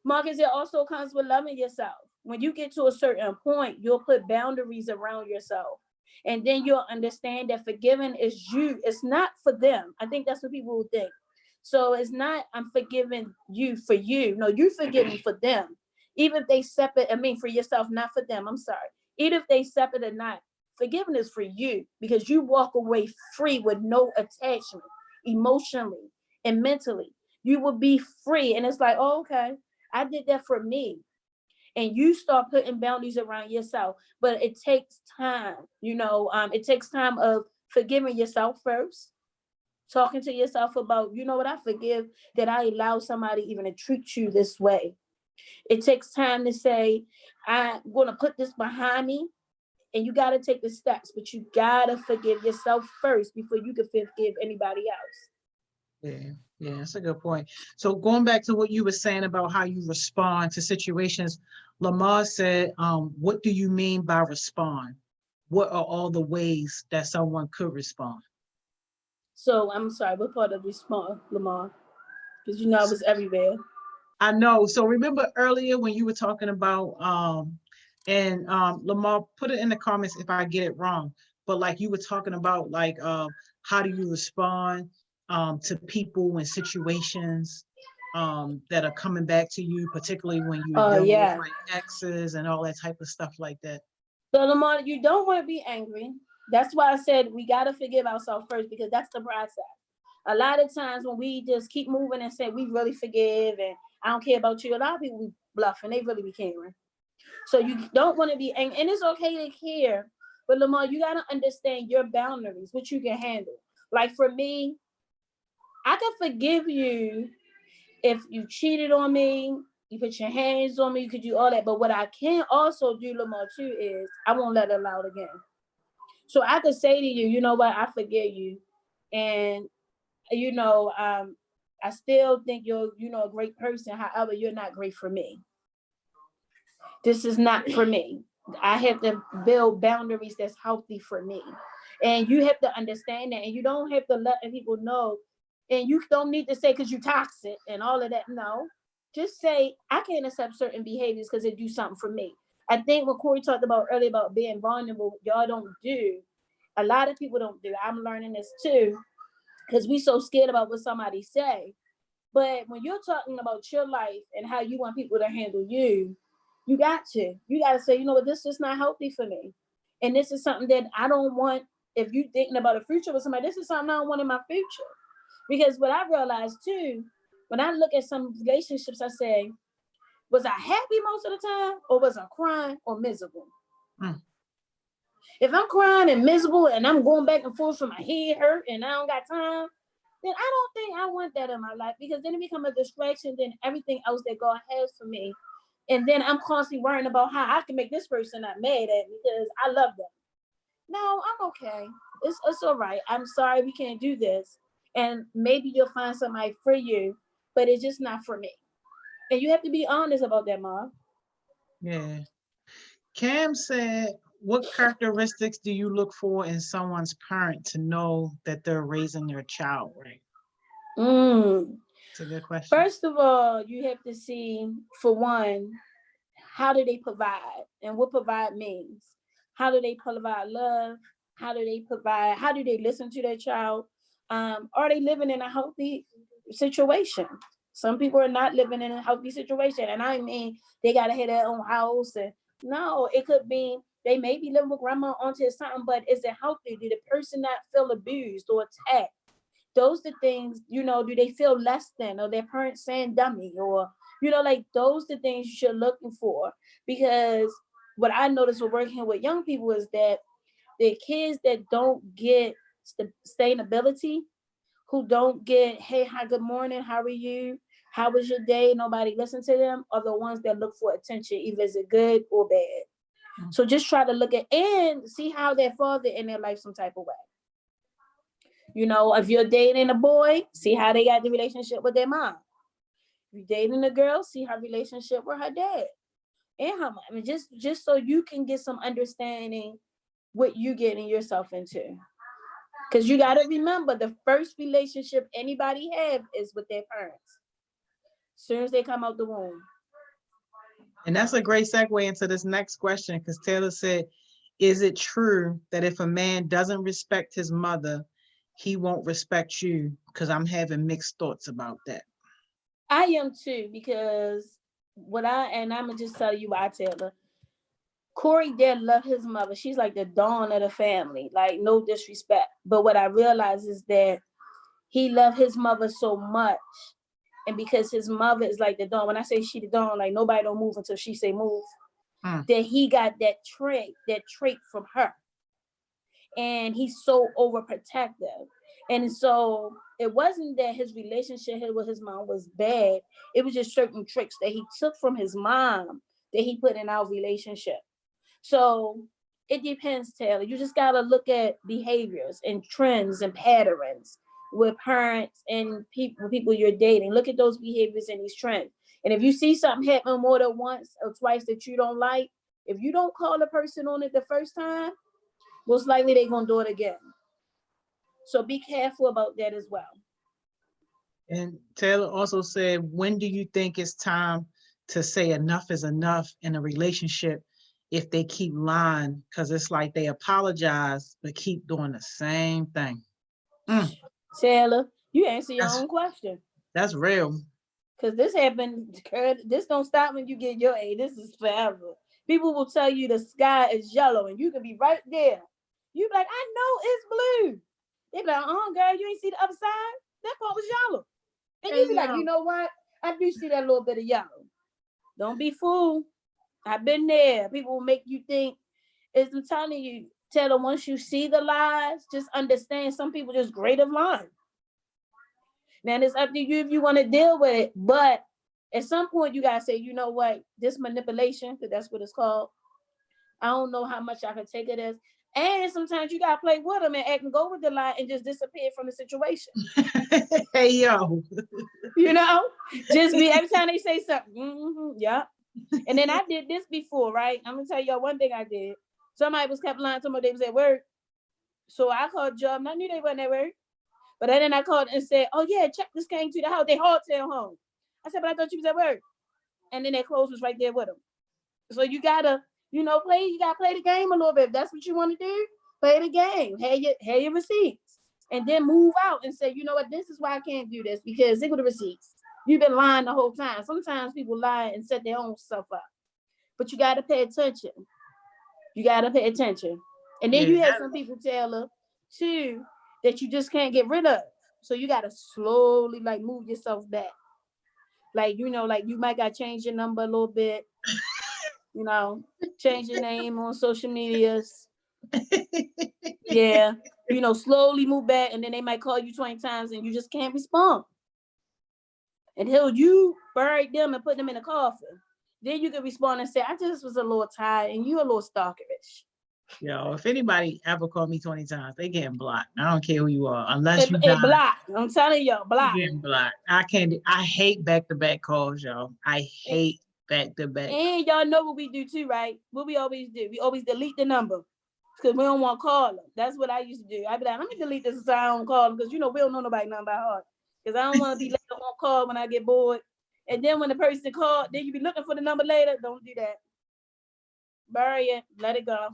Speaker 2: Marcus, it also comes with loving yourself. When you get to a certain point, you'll put boundaries around yourself. And then you'll understand that forgiving is you. It's not for them. I think that's what people will think. So it's not, I'm forgiving you for you. No, you're forgiving for them. Even if they separate, for yourself, not for them. I'm sorry. Even if they separate or not, forgiveness for you because you walk away free with no attachment emotionally and mentally. You will be free. And it's like, oh, okay. I did that for me. And you start putting boundaries around yourself. But it takes time, it takes time of forgiving yourself first, talking to yourself about, you know what, I forgive that I allow somebody even to treat you this way. It takes time to say, I'm going to put this behind me. And you got to take the steps, but you got to forgive yourself first before you can forgive anybody else.
Speaker 1: Yeah, that's a good point. So going back to what you were saying about how you respond to situations, Lamar said, what do you mean by respond? What are all the ways that someone could respond?
Speaker 2: So I'm sorry, what part of respond, Lamar? Because I was everywhere.
Speaker 1: I know. So remember earlier when you were talking about, and Lamar, put it in the comments if I get it wrong, but like you were talking about like how do you respond to people and situations that are coming back to you, particularly when you're dealing with like exes and all that type of stuff like that.
Speaker 2: So Lamar, you don't want to be angry. That's why I said we got to forgive ourselves first, because that's the process. A lot of times when we just keep moving and say we really forgive and I don't care about you, a lot of people be bluffing. They really be caring. So you don't want to be angry, and it's okay to care. But Lamar, you got to understand your boundaries, what you can handle. Like for me, I can forgive you if you cheated on me, you put your hands on me, you could do all that. But what I can also do, Lamar, too, is I won't let it out again. So I could say to you, you know what, I forgive you. And, I still think you're, a great person. However, you're not great for me. This is not for me. I have to build boundaries that's healthy for me. And you have to understand that. And you don't have to let people know. And you don't need to say because you're toxic and all of that. No. Just say, I can't accept certain behaviors because they do something for me. I think what Corey talked about earlier about being vulnerable, y'all don't do. A lot of people don't do. I'm learning this too, because we so scared about what somebody say. But when you're talking about your life and how you want people to handle you, you got to say, you know what, this is not healthy for me. And this is something that I don't want. If you're thinking about a future with somebody, this is something I don't want in my future. Because what I realized too, when I look at some relationships, I say, was I happy most of the time, or was I crying or miserable? If I'm crying and miserable and I'm going back and forth from my head hurt and I don't got time, then I don't think I want that in my life, because then it becomes a distraction than everything else that God has for me. And then I'm constantly worrying about how I can make this person not mad at me because I love them. No, I'm okay. It's all right. I'm sorry we can't do this. And maybe you'll find somebody for you, but it's just not for me. And you have to be honest about that, Mom.
Speaker 1: Yeah. Cam said, what characteristics do you look for in someone's parent to know that they're raising their child right? It's a good question.
Speaker 2: First of all, you have to see, for one, how do they provide, and what provide means. How do they provide love? How do they listen to their child? Are they living in a healthy situation? Some people are not living in a healthy situation. And I mean, they got to have their own house. And no, it could be, they may be living with grandma onto something, but is it healthy? Did the person not feel abused or attacked? Those the things, do they feel less than, or their parents saying dummy, or, like those the things you're looking for. Because what I noticed with working with young people is that the kids that don't get sustainability, who don't get, hey, hi, good morning, how are you? How was your day? Nobody listen to them, are the ones that look for attention, either is it good or bad. So just try to look at and see how their father in their life some type of way. If you're dating a boy, see how they got the relationship with their mom. If you're dating a girl, see her relationship with her dad and her mom. I mean, just so you can get some understanding what you getting yourself into. Because you got to remember, the first relationship anybody have is with their parents. As soon as they come out the womb.
Speaker 1: And that's a great segue into this next question, because Taylor said, is it true that if a man doesn't respect his mother, he won't respect you? Because I'm having mixed thoughts about that.
Speaker 2: I am too, because I'm gonna just tell you why, Taylor. Corey did love his mother. She's like the dawn of the family, like no disrespect. But what I realized is that he loved his mother so much And because his mother is like the dawn, when I say she the dawn, like nobody don't move until she say move, that he got that trait from her. And he's so overprotective. And so it wasn't that his relationship with his mom was bad. It was just certain tricks that he took from his mom that he put in our relationship. So it depends, Taylor. You just got to look at behaviors and trends and patterns with parents and people you're dating. Look at those behaviors and these trends. And if you see something happen more than once or twice that you don't like, if you don't call the person on it the first time, most likely they're going to do it again. So be careful about that as well.
Speaker 1: And Taylor also said, when do you think it's time to say enough is enough in a relationship if they keep lying? Because it's like they apologize, but keep doing the same thing.
Speaker 2: Taylor, you answer your own question.
Speaker 1: That's real.
Speaker 2: Because this happened, this don't stop when you get your age. This is forever. People will tell you the sky is yellow and you can be right there. You be like, I know it's blue. They be like, girl, you ain't see the other side? That part was yellow. And you be like, you know what? I do see that little bit of yellow. Don't be fooled. I've been there. People will make you think, as I'm telling you, Taylor, once you see the lies, just understand some people just great at lying. Now it's up to you if you want to deal with it. But at some point, you got to say, you know what? This manipulation, because that's what it's called. I don't know how much I can take it as. And sometimes you got to play with them and act and go with the lie and just disappear from the situation.
Speaker 1: Hey, yo.
Speaker 2: You know? Just be, every time they say something, yeah. And then I did this before, right? I'm going to tell y'all one thing I did. Somebody was kept lying, somebody was at work. So I called job, and I knew they wasn't at work. But then I called and said, oh, yeah, check this came to the house. They hardtail home. I said, but I thought you was at work. And then their clothes was right there with them. So you got to, you got to play the game a little bit. If that's what you want to do, play the game. Have your receipts. And then move out and say, you know what, this is why I can't do this, because look at the receipts. You've been lying the whole time. Sometimes people lie and set their own stuff up. But you got to pay attention. You got to pay attention. And then you have some people, Taylor, too, that you just can't get rid of. So you got to slowly move yourself back. You might got to change your number a little bit, change your name on social medias. Yeah. Slowly move back, and then they might call you 20 times and you just can't respond. Until you bury them and put them in a coffin. Then you can respond and say, I just was a little tired and you a little stalkerish.
Speaker 1: Yo, if anybody ever called me 20 times, they getting blocked. I don't care who you are, unless you die.
Speaker 2: Blocked. I'm telling y'all, blocked.
Speaker 1: Getting blocked. I hate back-to-back calls, y'all. I hate back-to-back.
Speaker 2: And y'all know what we do too, right? What we always do. We always delete the number because we don't want to call them. That's what I used to do. I'd be like, let me delete this so I don't call them, because we don't know nobody nothing by heart. Because I don't want to be left on call when I get bored. And then when the person called, then you be looking for the number later. Don't do that. Bury it. Let it go.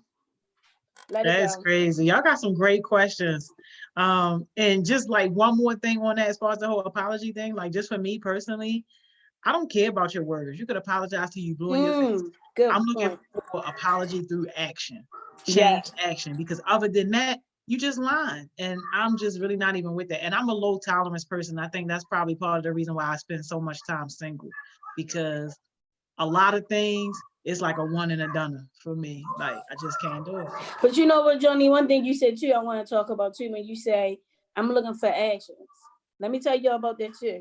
Speaker 1: That's crazy. Y'all got some great questions. And just one more thing on that, as far as the whole apology thing, just for me personally, I don't care about your words. You could apologize to you blue in your face. I'm looking for apology through action, change action, because other than that, you just lying. And I'm just really not even with that. And I'm a low tolerance person. I think that's probably part of the reason why I spend so much time single, because a lot of things, it's like a one and a done for me. I just can't do it.
Speaker 2: But you know what, Johnny, one thing you said too, I want to talk about too, when you say, I'm looking for actions. Let me tell you about that too.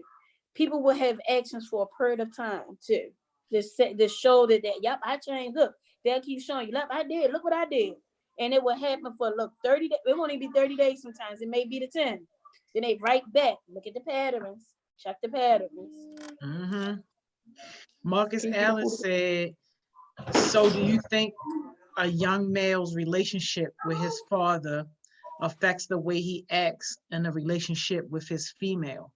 Speaker 2: People will have actions for a period of time too. This show that, yep, I changed. Look, they'll keep showing you, look, I did, look what I did. And it will happen for 30 days. It won't even be 30 days sometimes. It may be the 10. Then they right back. Look at the patterns. Check the patterns.
Speaker 1: Marcus Allen said, so do you think a young male's relationship with his father affects the way he acts in a relationship with his female?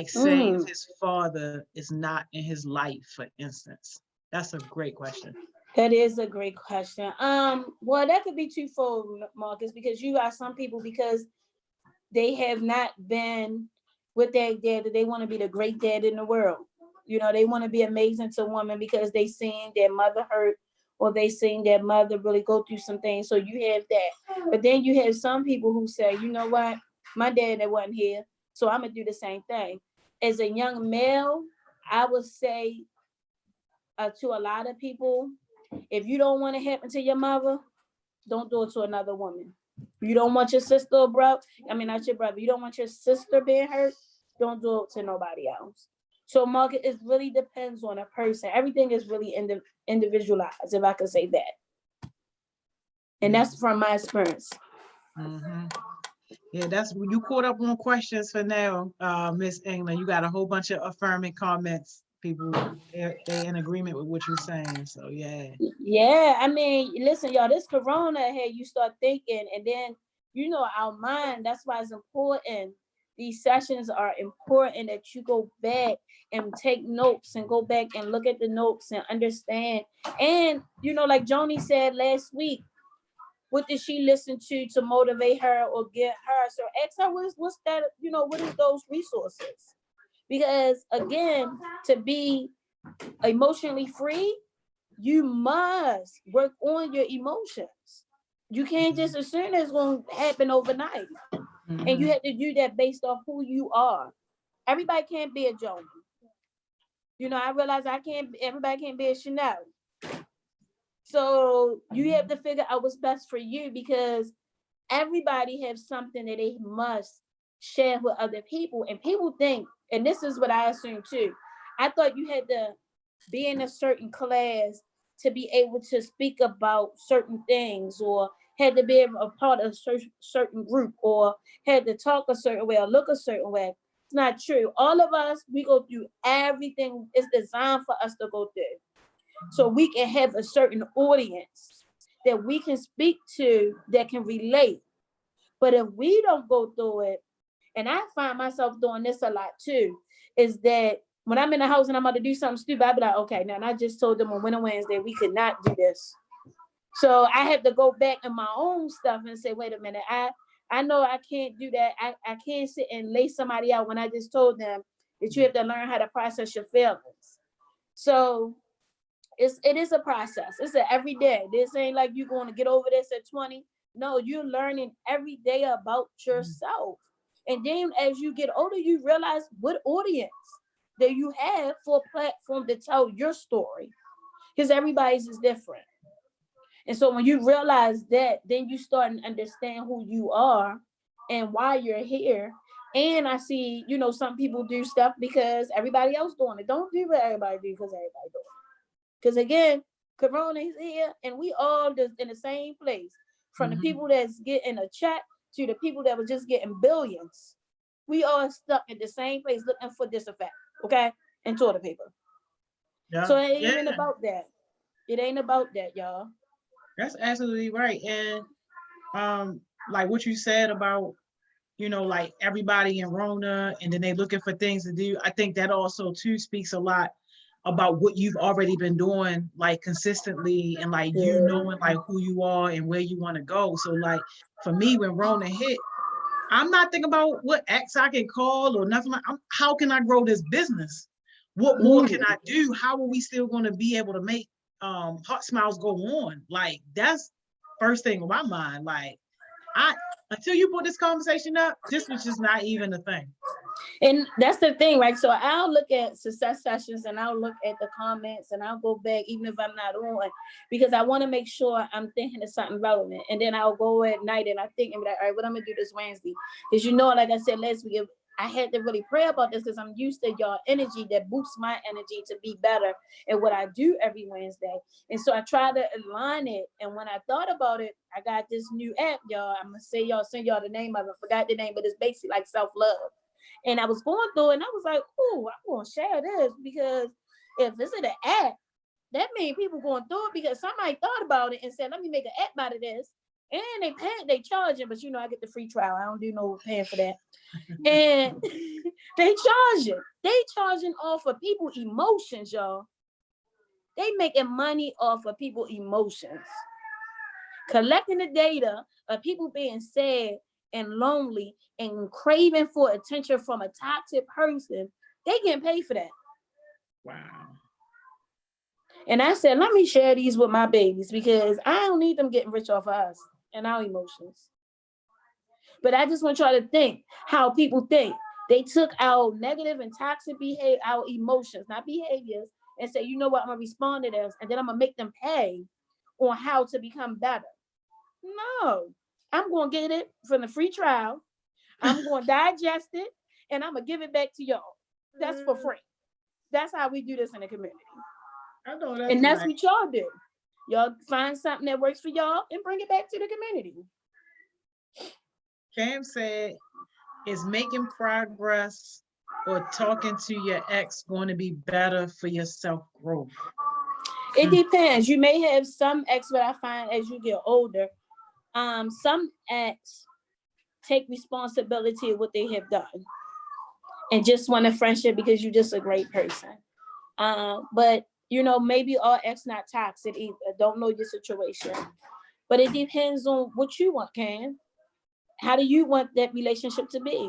Speaker 1: Say if his father is not in his life, for instance. That's a great question.
Speaker 2: That is a great question. Well, that could be twofold, Marcus, because you got some people, because they have not been with their dad, that they want to be the great dad in the world. They want to be amazing to women because they seen their mother hurt, or they seen their mother really go through some things. So you have that. But then you have some people who say, you know what, my dad that wasn't here, so I'm gonna do the same thing. as a young male, I would say to a lot of people, if you don't want it happen to your mother, don't do it to another woman. You don't want your sister or brother, I mean, not your brother, you don't want your sister being hurt, don't do it to nobody else. So, Margaret, it really depends on a person. Everything is really individualized, if I could say that. And that's from my experience.
Speaker 1: Mm-hmm. Yeah, that's you caught up on questions for now, Miss England. You got a whole bunch of affirming comments. People, they in agreement with what you're saying. So yeah.
Speaker 2: Yeah, I mean, listen, y'all, this corona here, you start thinking, and then our mind, that's why it's important. These sessions are important that you go back and take notes and go back and look at the notes and understand. And like Joni said last week, what did she listen to motivate her or get her? So ask her what's that, what is those resources? Because again, to be emotionally free, you must work on your emotions. You can't just assume it's going to happen overnight.
Speaker 1: Mm-hmm.
Speaker 2: And you have to do that based off who you are. Everybody can't be a Joni. I realize everybody can't be a Chanel. So you have to figure out what's best for you, because everybody has something that they must share with other people. And people think, and this is what I assume too, I thought you had to be in a certain class to be able to speak about certain things, or had to be a part of a certain group, or had to talk a certain way or look a certain way. It's not true. All of us, we go through everything. It's designed for us to go through. So we can have a certain audience that we can speak to that can relate. But if we don't go through it, and I find myself doing this a lot too, is that when I'm in the house and I'm about to do something stupid, I'll be like, okay, now, and I just told them on Winter Wednesday we could not do this. So I have to go back in my own stuff and say, wait a minute, I know I can't do that. I can't sit and lay somebody out when I just told them that you have to learn how to process your feelings. So it is a process. It's an every day. This ain't like you're going to get over this at 20. No, you're learning every day about yourself. And then as you get older, you realize what audience that you have for a platform to tell your story, because everybody's is different. And so when you realize that, then you start to understand who you are and why you're here. And I see, some people do stuff because everybody else doing it. Don't do what everybody do because everybody doing it. Because again, Corona is here and we all just in the same place. From the people that's getting a check to the people that were just getting billions. We all stuck at the same place looking for this effect, okay? And toilet paper. Yeah. So it ain't even about that. It ain't about that, y'all.
Speaker 1: That's absolutely right. And like what you said about, like everybody in Rona and then they looking for things to do. I think that also too speaks a lot about what you've already been doing, like consistently, and like you knowing like who you are and where you want to go. So like for me, when Rona hit, I'm not thinking about what X I can call or nothing. How can I grow this business? What more can I do? How are we still going to be able to make HeartSmiles go on? Like that's first thing on my mind. Like until you put this conversation up, this was just not even a thing.
Speaker 2: And that's the thing, right? So I'll look at success sessions and I'll look at the comments and I'll go back even if I'm not on, because I want to make sure I'm thinking of something relevant. And then I'll go at night and I think and be like, all right, what I'm gonna do this Wednesday? Because like I said last week, I had to really pray about this because I'm used to y'all energy that boosts my energy to be better at what I do every Wednesday. And so I try to align it. And when I thought about it, I got this new app, y'all. I'm gonna send y'all the name of it. I forgot the name, but it's basically like self-love. And I was going through it and I was like, oh, I'm going to share this, because if this is an app, that means people going through it because somebody thought about it and said, let me make an app out of this. And they charging, but I get the free trial. I don't do no paying for that. And they charging. They charging off of people emotions, y'all. They making money off of people emotions. Collecting the data of people being sad and lonely and craving for attention from a toxic person, they getting paid for that.
Speaker 1: Wow.
Speaker 2: And I said, let me share these with my babies because I don't need them getting rich off of us and our emotions. But I just want y'all to think how people think. They took our negative and toxic behavior, our emotions, not behaviors, and say, you know what, I'm gonna respond to this, and then I'm gonna make them pay on how to become better. No, I'm gonna get it from the free trial. I'm gonna digest it, and I'm gonna give it back to y'all. That's for free. That's how we do this in the community.
Speaker 1: I know that's
Speaker 2: And that's
Speaker 1: right.
Speaker 2: what y'all do. Y'all find something that works for y'all and bring it back to the community.
Speaker 1: Cam said, is making progress or talking to your ex going to be better for your self-growth?
Speaker 2: It depends. You may have some ex, but I find as you get older, some ex take responsibility of what they have done and just want a friendship because you're just a great person. But you know, maybe all ex not toxic either. Don't know your situation. But it depends on what you want, Cam. How do you want that relationship to be?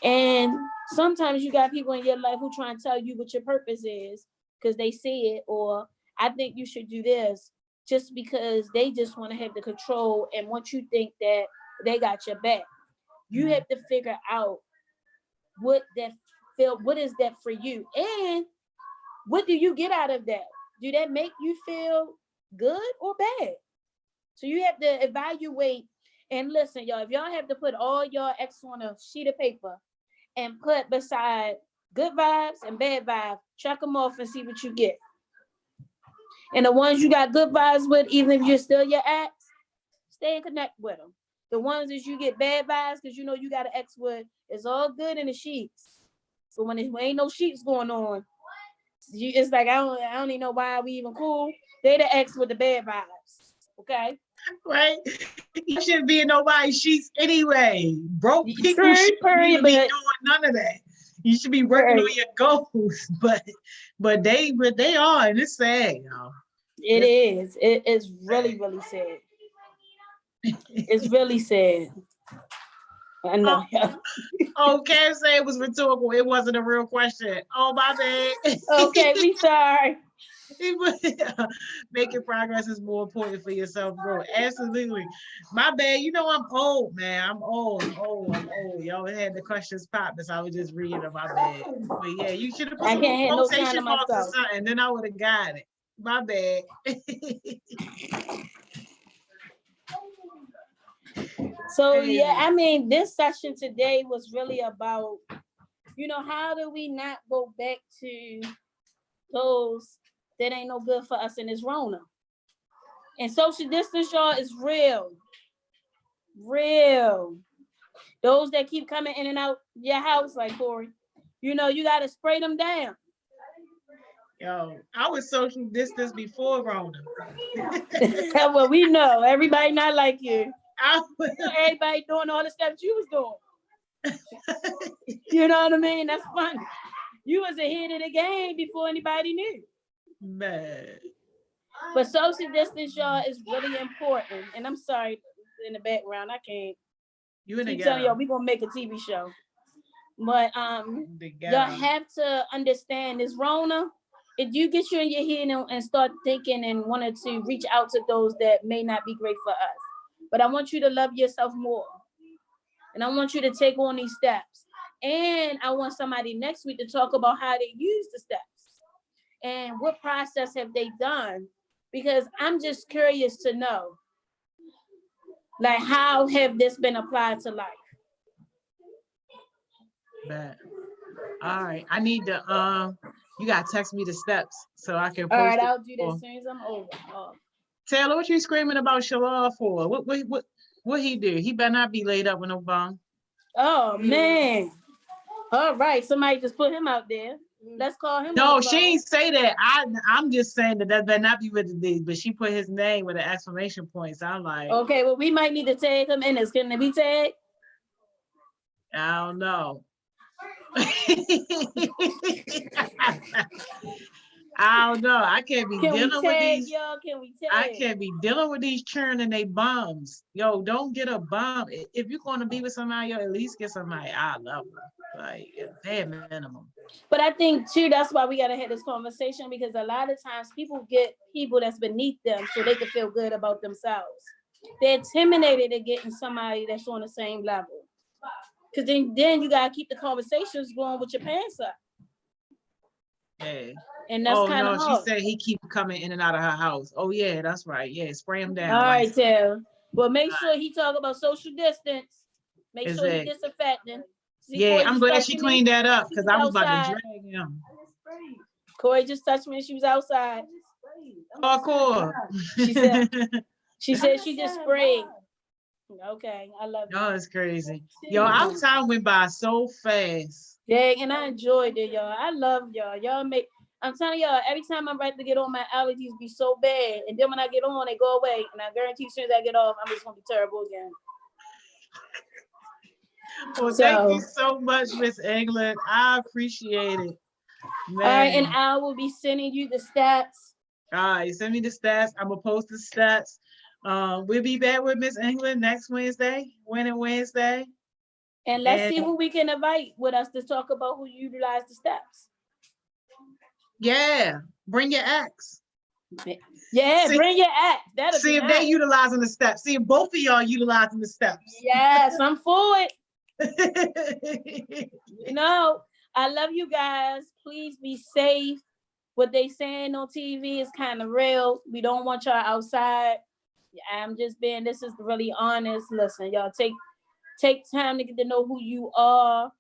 Speaker 2: And sometimes you got people in your life who try and tell you what your purpose is because they see it, or I think you should do this just because they just want to have the control and want you to think that they got your back. You have to figure out what is that for you, and what do you get out of that? Do that make you feel good or bad? So you have to evaluate. And listen, y'all, if y'all have to put all your ex on a sheet of paper and put beside good vibes and bad vibes, check them off and see what you get. And the ones you got good vibes with, even if you're still your ex, stay and connect with them. The ones that you get bad vibes because you know you got an ex with, it's all good in the sheets. But when there ain't no sheets going on, it's like I don't even know why we even cool. They the ex with the bad vibes. Okay.
Speaker 1: Right? You shouldn't be in nobody's sheets anyway. Broke people
Speaker 2: True,
Speaker 1: shouldn't be doing none of that. You should be working on your goals, but they are, and it's sad, y'all.
Speaker 2: It is. It is really, really sad. It's really sad. I know.
Speaker 1: Oh, Cam said it was rhetorical. It wasn't a real question. Oh, my bad.
Speaker 2: Okay, we sorry.
Speaker 1: Making progress is more important for your self-growth. Absolutely. My bad. You know, I'm old, man. I'm old. Y'all had the questions pop, so I was just reading them. My bad. But yeah, you should have put some quotation marks or something, then I would have got it. My bad.
Speaker 2: So yeah, I mean, this session today was really about, you know, how do we not go back to those that ain't no good for us in this Rona? And social distance, y'all, is real. Real. Those that keep coming in and out your house, like Corey, you know, you got to spray them down.
Speaker 1: Yo, I was social distance before Rona.
Speaker 2: Well, we know everybody not like you. Everybody doing all the stuff you was doing. You know what I mean? That's funny. You was ahead of the game before anybody knew.
Speaker 1: Man.
Speaker 2: But social distance, y'all, is really important. And I'm sorry in the background, I can't.
Speaker 1: You in the
Speaker 2: telling y'all we gonna make a TV show. But y'all have to understand this Rona. If you get you in your head and start thinking and wanted to reach out to those that may not be great for us. But I want you to love yourself more. And I want you to take on these steps. And I want somebody next week to talk about how they use the steps and what process have they done. Because I'm just curious to know, like, how have this been applied to life?
Speaker 1: Bad. All right. I need to you gotta text me the steps so I can post.
Speaker 2: All right, I'll do that as soon as I'm over.
Speaker 1: Taylor, what you screaming about Shalal for? What he do? He better not be laid up with no bum.
Speaker 2: Oh man. All right, somebody just put him out there. Let's call him.
Speaker 1: No, she ain't say that. I'm just saying that better not be with the but she put his name with an exclamation point. So I'm like,
Speaker 2: okay, well, we might need to tag him in this. Can it be tagged?
Speaker 1: I don't know. I don't know. I can't be dealing with these.
Speaker 2: Y'all? Can we tag?
Speaker 1: I can't be dealing with these churning they bums. Yo, don't get a bum. If you're going to be with somebody, yo, at least get somebody I love. Like bare minimum.
Speaker 2: But I think too, that's why we gotta have this conversation, because a lot of times people get people that's beneath them so they can feel good about themselves. They're intimidated at getting somebody that's on the same level. Cause then you gotta keep the conversations going with your pants up.
Speaker 1: Yeah.
Speaker 2: And that's
Speaker 1: Oh
Speaker 2: kind of
Speaker 1: no, she
Speaker 2: hard.
Speaker 1: said he keep coming in and out of her house. Oh yeah, that's right. Yeah, spray him down.
Speaker 2: All
Speaker 1: Like
Speaker 2: right, Taylor. Well, make sure he talk about social distance. Make
Speaker 1: is
Speaker 2: sure he
Speaker 1: it?
Speaker 2: disinfecting. See,
Speaker 1: Yeah,
Speaker 2: Corey
Speaker 1: I'm
Speaker 2: just
Speaker 1: glad she
Speaker 2: touching me.
Speaker 1: cleaned that up
Speaker 2: She
Speaker 1: because
Speaker 2: was
Speaker 1: I was about to
Speaker 2: outside.
Speaker 1: drag him.
Speaker 2: Corey just touched me and she was outside.
Speaker 1: Oh, cool.
Speaker 2: She said she just sprayed. Okay, I love you.
Speaker 1: Y'all is crazy. Yo, our time went by so fast.
Speaker 2: Yeah, and I enjoyed it, y'all. I love y'all. Y'all make. I'm telling y'all, every time I'm ready to get on, my allergies be so bad, and then when I get on, they go away. And I guarantee, as soon as I get off, I'm just gonna be terrible again.
Speaker 1: Well, thank you so much, Miss England. I appreciate it. Man.
Speaker 2: All right, and I will be sending you the stats.
Speaker 1: All right, send me the stats. I'm gonna post the stats. We'll be back with Miss England next Wednesday, Winning Wednesday.
Speaker 2: And let's see who we can invite with us to talk about who utilized the steps.
Speaker 1: Yeah, bring your ex.
Speaker 2: Yeah, bring your ex. That'll
Speaker 1: see
Speaker 2: be
Speaker 1: if
Speaker 2: nice.
Speaker 1: they utilizing the steps. See if both of y'all utilizing the steps.
Speaker 2: Yes, I'm for it. No, I love you guys. Please be safe. What they saying on TV is kind of real. We don't want y'all outside. I'm just being, this is really honest. Listen, y'all take time to get to know who you are.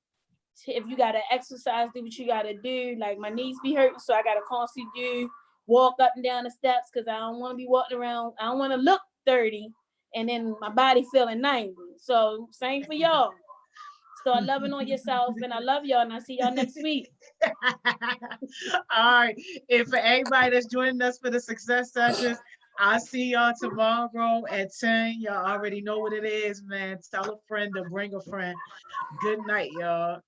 Speaker 2: If you gotta exercise, do what you gotta do. Like my knees be hurting, so I gotta constantly walk up and down the steps because I don't want to be walking around. I don't want to look 30 and then my body feeling 90. So same for y'all. Start loving on yourself, and I love y'all, and I'll see y'all next week.
Speaker 1: All right. And for everybody that's joining us for the success sessions, I'll see y'all tomorrow at 10. Y'all already know what it is, man. Tell a friend to bring a friend. Good night, y'all.